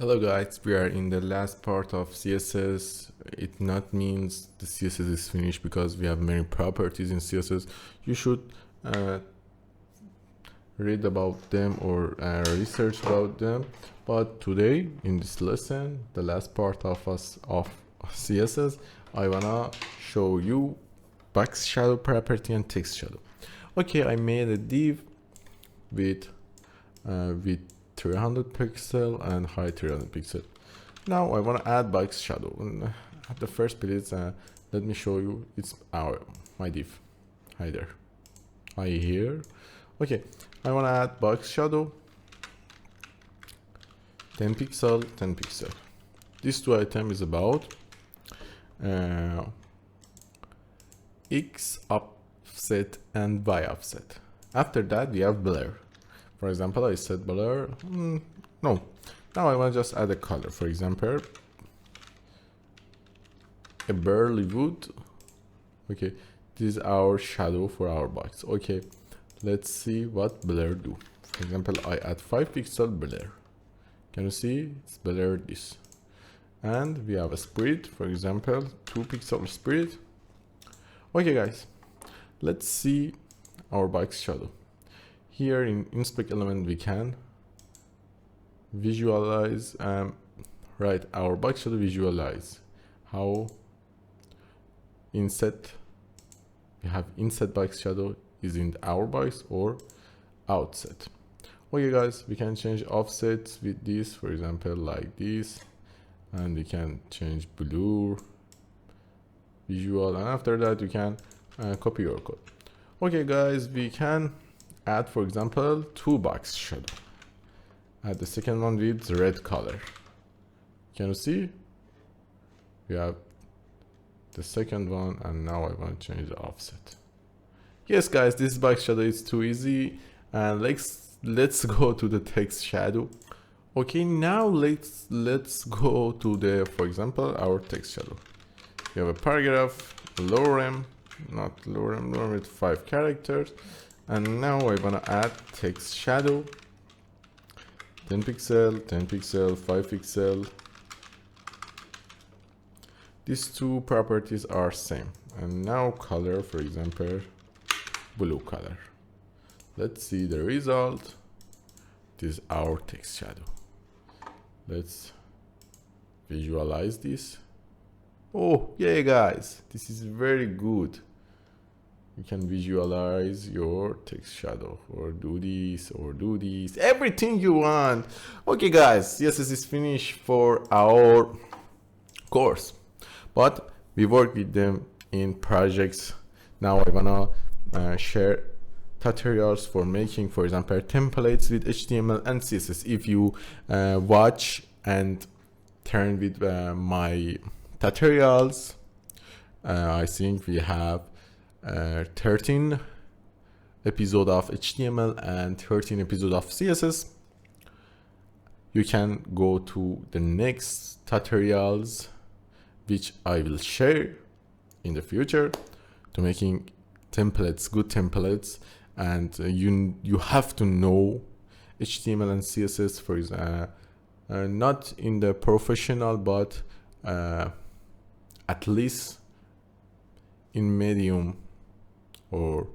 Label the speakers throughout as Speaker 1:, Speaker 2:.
Speaker 1: Hello guys, we are in the last part of CSS. It not means the CSS is finished because we have many properties in CSS. You should read about them or research about them. But today in this lesson, the last part of CSS, I wanna show you BoxShadow property and text shadow. Okay, I made a div with 300 pixel and height 300 pixel. Now I want to add BoxShadow. And at the first place, let me show you. It's my div. Hi there. Hi here. Okay, I want to add BoxShadow. 10 pixel, 10 pixel. This two item is about X offset and Y offset. After that, we have blur. For example, I said blur. No. Now I want to just add a color. For example, a burly wood. Okay, this is our shadow for our box. Okay, let's see what blur do. For example, I add 5 pixel blur. Can you see? It's blur this. And we have a spread. For example, 2 pixel spread. Okay, guys, let's see our box shadow. Here in inspect element we can visualize right our box shadow visualize how inset we have inset box shadow is in our box or outset. Okay guys, we can change offsets with this, for example like this, and we can change blur visual, and after that you can copy your code. Okay guys, we can add, for example, 2 box shadow. Add the second one with red color. Can you see? We have the second one, and now I want to change the offset. Yes, guys, this box shadow is too easy, and let's go to the text shadow. Okay, now let's go to the, for example, our text shadow. We have a paragraph, lorem, not lorem, lorem with 5 characters. And now I want to add text shadow, 10 pixel, 10 pixel, 5 pixel. These two properties are same. And now color, for example, blue color. Let's see the result. This is our text shadow. Let's visualize this. Oh, yeah, guys, this is very good. You can visualize your text shadow or do this, everything you want. Okay guys, yes, this is finished for our course, but we work with them in projects. Now I wanna share tutorials for making, for example, templates with HTML and CSS. If you watch and turn with my tutorials, I think we have 13 episode of HTML and 13 episode of CSS. You can go to the next tutorials which I will share in the future to making templates, good templates, and you have to know HTML and CSS for example, not in the professional, but at least in medium, or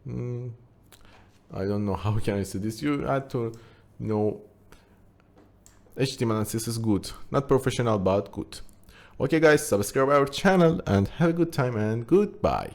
Speaker 1: I don't know how can I say this. You had to know HTML and CSS good, not professional but good. Okay guys, subscribe our channel and have a good time and goodbye.